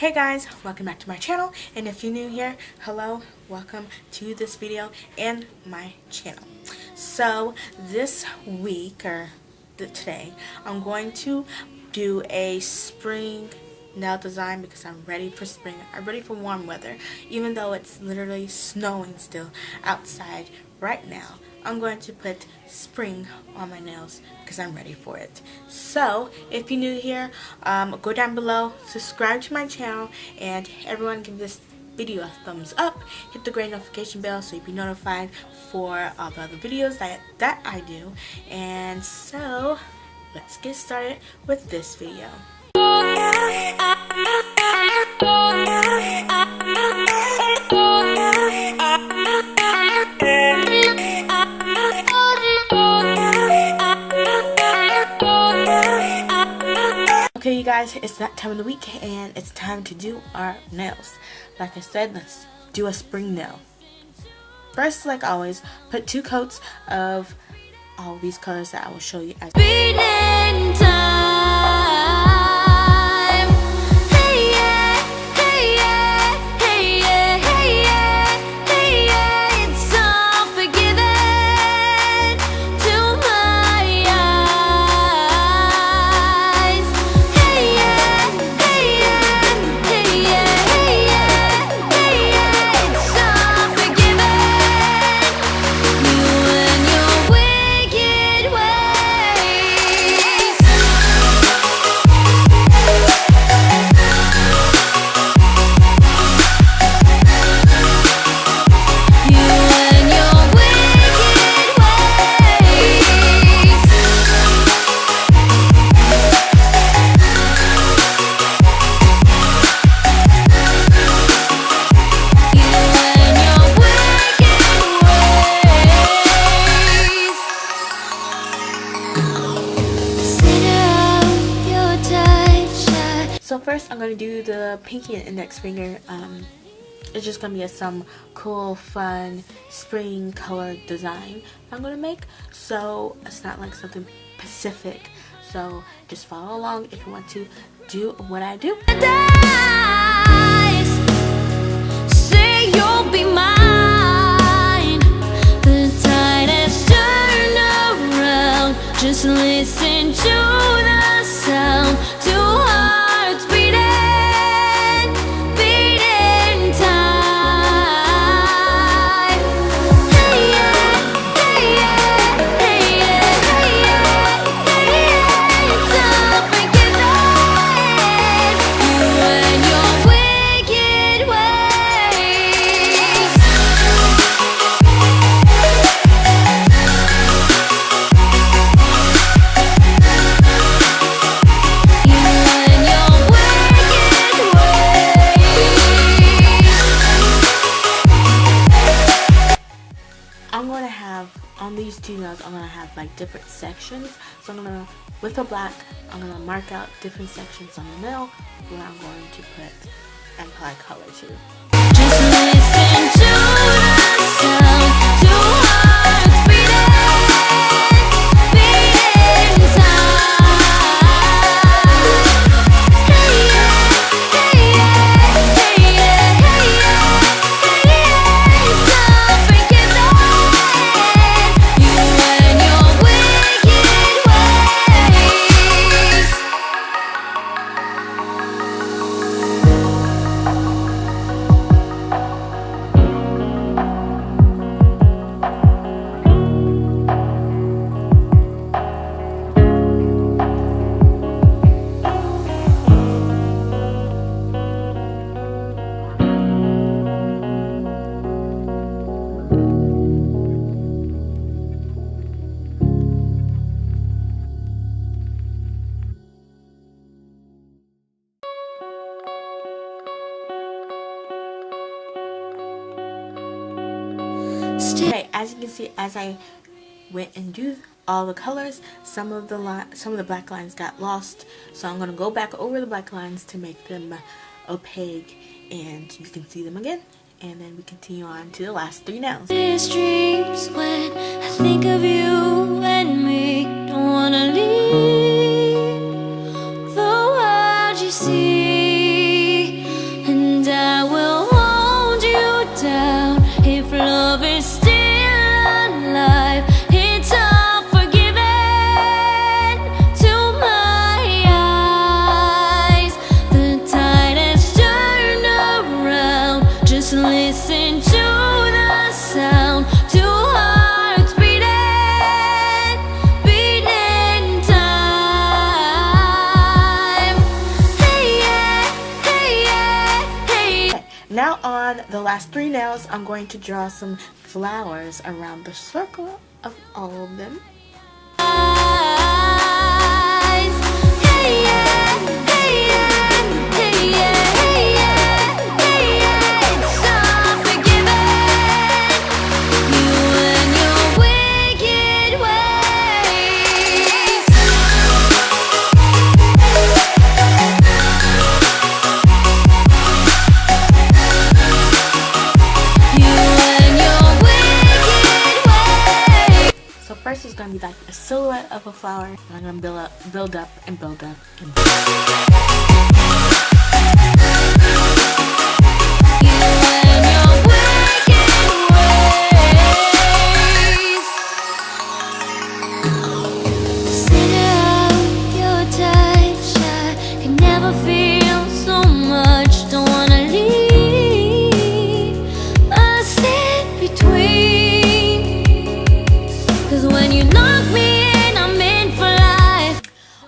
Hey guys, welcome back to my channel, and if you're new here, hello, welcome to this video and my channel. So this week, or today, I'm going to do a spring nail design because I'm ready for spring. I'm ready for warm weather, even though it's literally snowing still outside right now. I'm going to put spring on my nails because I'm ready for it. So, if you're new here, go down below, subscribe to my channel, and everyone give this video a thumbs up. Hit the great notification bell so you'll be notified for all the other videos that I do. And so, let's get started with this video. Okay, you guys, it's that time of the week and it's time to do our nails. Like I said, let's do a spring nail. First, like always, put 2 coats of all these colors that I will show you as beating time. Hey yeah, hey yeah, hey yeah, hey yeah, hey yeah, it's all forgiven to my eyes. Hey yeah, hey yeah, hey yeah, hey yeah, hey yeah, it's all forgiven. You and your wicked ways. You and your wicked ways. You and your wicked ways. So first I'm going to do the pinky and index finger. It's just going to be some cool, fun, spring color design I'm going to make. So it's not like something specific. So just follow along if you want to do what I do. Say you'll be mine. The tide has turned around. Just listen to the sound. 2 hearts beating, beating time. Hey yeah, hey yeah, hey yeah, hey yeah, hey yeah, it's all forgiven. You and your wicked ways. You and your wicked ways. I'm going to have, on these 2 nails, I'm going to have like different sections. So I'm going to, with a black, I'm going to mark out different sections on the nail where I'm going to put and apply color to. Just listen to the sound. 2 hearts beating, beating time. Hey yeah, hey yeah, hey yeah, hey yeah, hey yeah, it's all forgiven. You and your wicked ways. Okay, as you can see, as I went and do all the colors, some of the black lines got lost, so I'm gonna go back over the black lines to make them opaque, and you can see them again. And then we continue on to the last 3 nails. These dreams when I think of you and me, don't wanna leave the world you see. now on the last 3 nails, I'm going to draw some flowers around the circle of all of them. First is going to be like a silhouette of a flower, and I'm going to build up and build up and build up.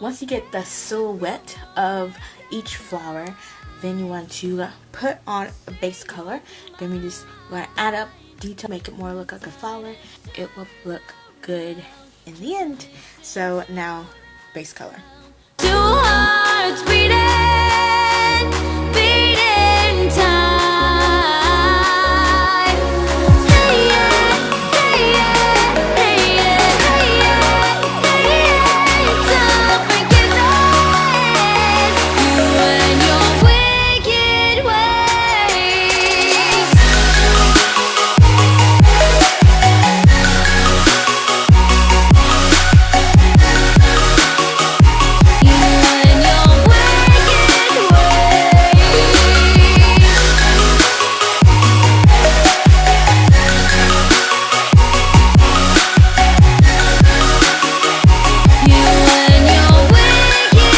Once you get the silhouette of each flower, then you want to put on a base color. Then we just want to add up detail, make it more look like a flower. It will look good in the end. So now, base color. 2 hearts beating, beating time. Hey yeah, hey yeah, hey yeah, hey yeah, hey yeah. Don't forget that you and your wicked ways. You and your wicked ways. You and your wicked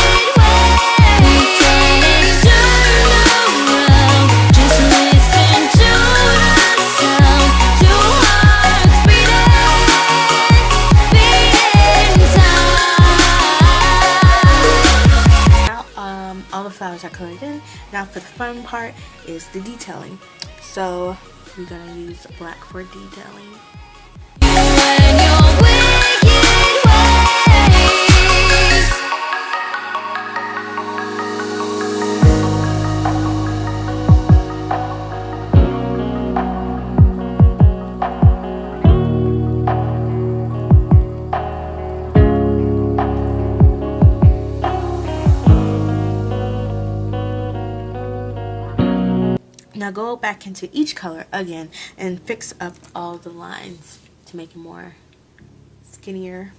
ways. Turn around, just listen to the sound. 2 hearts beating, beating time. Now, all the flowers are colored in. Now for the fun part is the detailing. So we're gonna use black for detailing. You and your wicked ways. Now go back into each color again and fix up all the lines to make it more skinnier.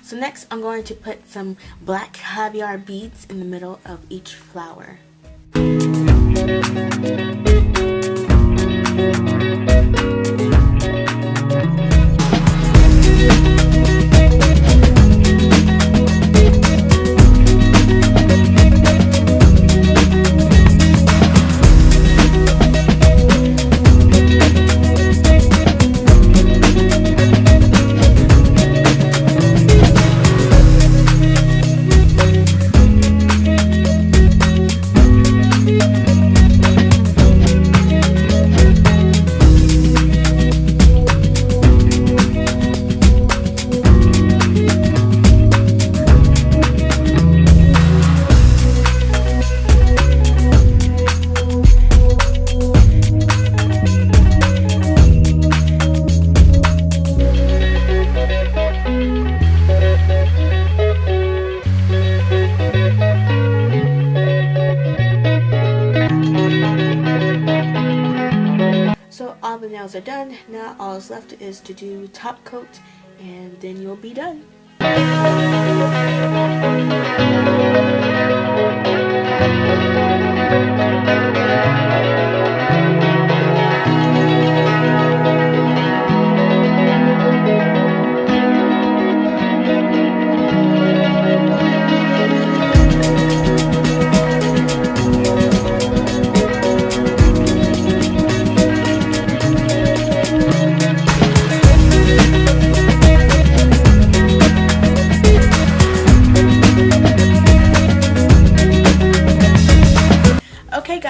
So next I'm going to put some black caviar beads in the middle of each flower. All the nails are done. Now all that's left is to do top coat, and then you'll be done.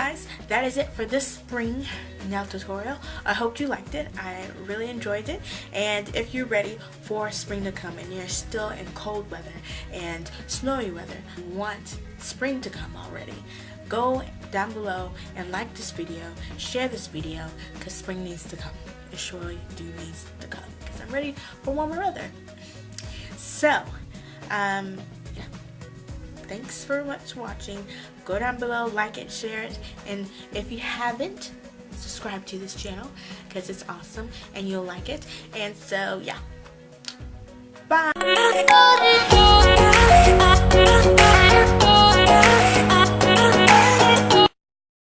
guys, that is it for this spring nail tutorial. I hope you liked it. I really enjoyed it. And if you're ready for spring to come and you're still in cold weather and snowy weather, want spring to come already, go down below and like this video, share this video, because spring needs to come. It surely needs to come because I'm ready for warmer weather. So, yeah. Thanks for watching. Go down below, like it, share it, and if you haven't, subscribe to this channel because it's awesome and you'll like it. And so, yeah. Bye.